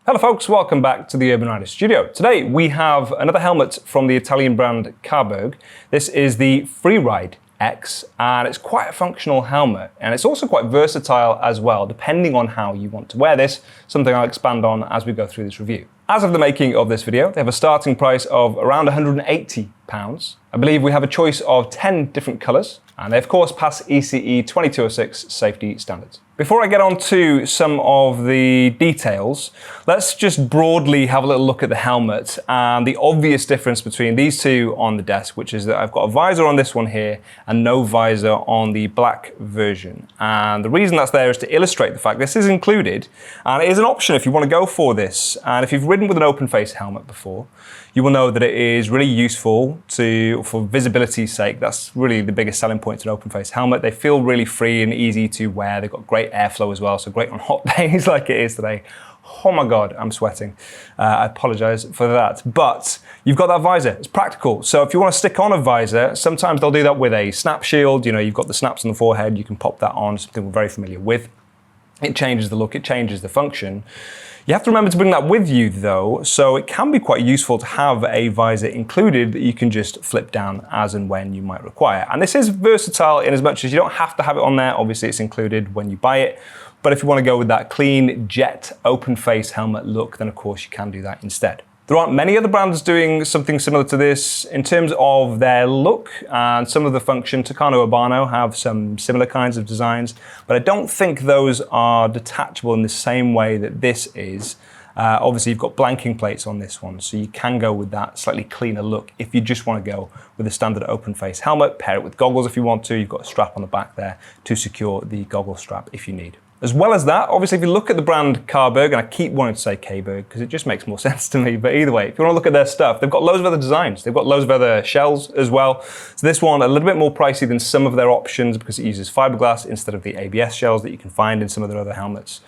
Hello folks, welcome back to the Urban Rider Studio. Today we have another helmet from the Italian brand CABERG. This is the Freeride X, and it's quite a functional helmet, and it's also quite versatile as well, depending on how you want to wear this, something I'll expand on as we go through this review. As of the making of this video, they have a starting price of around £180. I believe we have a choice of 10 different colours, and they of course pass ECE 2206 safety standards. Before I get on to some of the details, let's just broadly have a little look at the helmet and the obvious difference between these two on the desk, which is that I've got a visor on this one here and no visor on the black version. And the reason that's there is to illustrate the fact this is included, and it is an option if you want to go for this. And if you've ridden with an open face helmet before, you will know that it is really useful for visibility's sake. That's really the biggest selling point to an open face helmet. They feel really free and easy to wear. They've got great airflow as well, so great on hot days like it is today. Oh my God, I'm sweating. I apologize for that. But you've got that visor, it's practical. So if you want to stick on a visor, sometimes they'll do that with a snap shield. You know, you've got the snaps on the forehead, you can pop that on, something we're very familiar with. It changes the look, it changes the function. You have to remember to bring that with you though, so it can be quite useful to have a visor included that you can just flip down as and when you might require. And this is versatile in as much as you don't have to have it on there. Obviously it's included when you buy it, but if you want to go with that clean jet open face helmet look, then of course you can do that instead. There aren't many other brands doing something similar to this in terms of their look and some of the function. Tucano Urbano have some similar kinds of designs, but I don't think those are detachable in the same way that this is. Obviously you've got blanking plates on this one, so you can go with that slightly cleaner look if you just want to go with a standard open face helmet. Pair it with goggles if you want to. You've got a strap on the back there to secure the goggle strap if you need. As well as that, obviously, if you look at the brand CABERG, and I keep wanting to say CABERG because it just makes more sense to me, but either way, if you want to look at their stuff, they've got loads of other designs. They've got loads of other shells as well. So this one, a little bit more pricey than some of their options because it uses fiberglass instead of the ABS shells that you can find in some of their other helmets.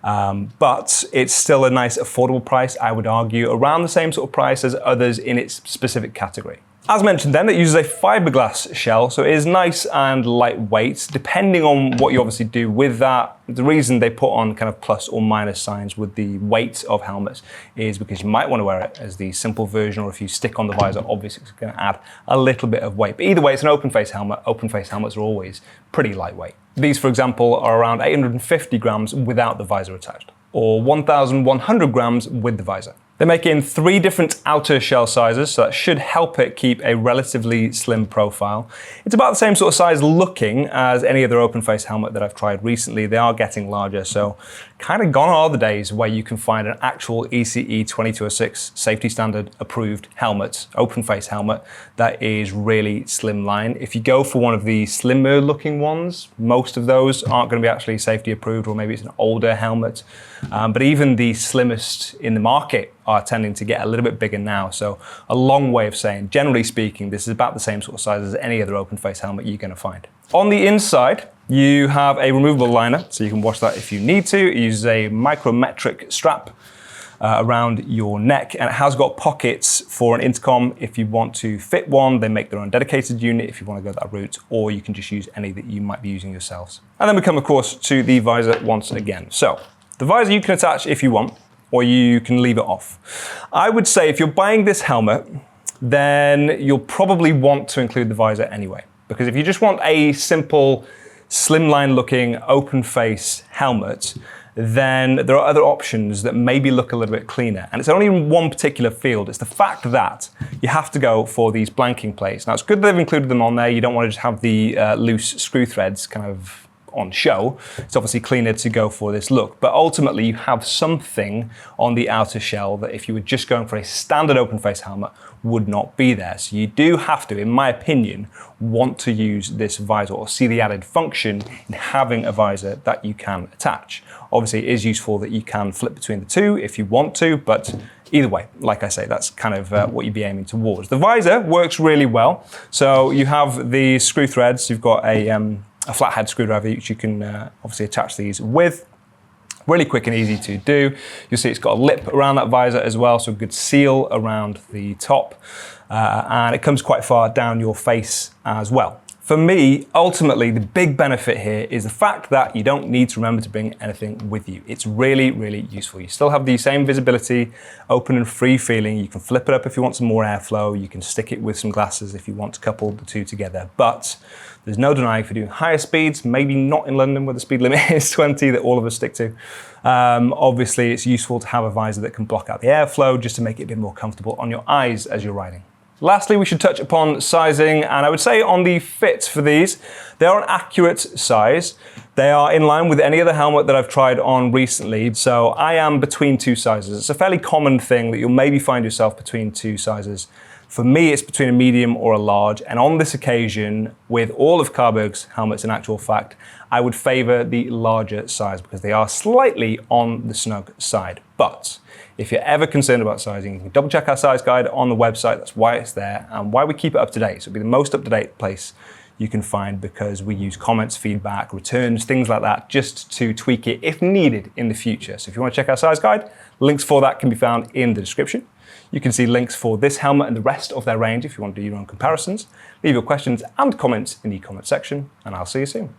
But it's still a nice affordable price, I would argue, around the same sort of price as others in its specific category. As mentioned then, it uses a fiberglass shell, so it is nice and lightweight, depending on what you obviously do with that. The reason they put on kind of plus or minus signs with the weight of helmets is because you might want to wear it as the simple version, or if you stick on the visor, obviously it's going to add a little bit of weight. But either way, it's an open face helmet. Open face helmets are always pretty lightweight. These, for example, are around 850 grams without the visor attached, or 1,100 grams with the visor. They make it in 3 different outer shell sizes, so that should help it keep a relatively slim profile. It's about the same sort of size looking as any other open face helmet that I've tried recently. They are getting larger, so kind of gone are the days where you can find an actual ECE 2206 safety standard approved helmet, open face helmet, that is really slimline. If you go for one of the slimmer looking ones, most of those aren't going to be actually safety approved, or maybe it's an older helmet. But even the slimmest in the market are tending to get a little bit bigger now. So a long way of saying, generally speaking, this is about the same sort of size as any other open face helmet you're going to find. On the inside, you have a removable liner, so you can wash that if you need to. It uses a micrometric strap around your neck, and it has got pockets for an intercom if you want to fit one. They make their own dedicated unit if you want to go that route, or you can just use any that you might be using yourselves. And then we come, of course, to the visor once again. So the visor you can attach if you want, or you can leave it off. I would say if you're buying this helmet, then you'll probably want to include the visor anyway. Because if you just want a simple, slimline looking, open face helmet, then there are other options that maybe look a little bit cleaner. And it's only in one particular field. It's the fact that you have to go for these blanking plates. Now it's good that they've included them on there. You don't want to just have the loose screw threads kind of on show. It's obviously cleaner to go for this look, but ultimately you have something on the outer shell that if you were just going for a standard open face helmet would not be there. So you do have to, in my opinion, want to use this visor or see the added function in having a visor that you can attach. Obviously it is useful that you can flip between the two if you want to, but either way, like I say, that's kind of what you'd be aiming towards. The visor works really well. So you have the screw threads, you've got a flathead screwdriver which you can obviously attach these with. Really quick and easy to do. You'll see it's got a lip around that visor as well, so a good seal around the top. And it comes quite far down your face as well. For me, ultimately, the big benefit here is the fact that you don't need to remember to bring anything with you. It's really, really useful. You still have the same visibility, open and free feeling. You can flip it up if you want some more airflow. You can stick it with some glasses if you want to couple the two together. But there's no denying for doing higher speeds, maybe not in London where the speed limit is 20 that all of us stick to. Obviously, it's useful to have a visor that can block out the airflow just to make it a bit more comfortable on your eyes as you're riding. Lastly, we should touch upon sizing, and I would say on the fit for these, they are an accurate size. They are in line with any other helmet that I've tried on recently, so I am between two sizes. It's a fairly common thing that you'll maybe find yourself between two sizes. For me, it's between a medium or a large, and on this occasion, with all of CABERG's helmets in actual fact, I would favor the larger size because they are slightly on the snug side. But if you're ever concerned about sizing, you can double check our size guide on the website. That's why it's there and why we keep it up to date. So it'll be the most up-to-date place you can find because we use comments, feedback, returns, things like that, just to tweak it if needed in the future. So if you want to check our size guide, links for that can be found in the description. You can see links for this helmet and the rest of their range if you want to do your own comparisons. Leave your questions and comments in the comment section, and I'll see you soon.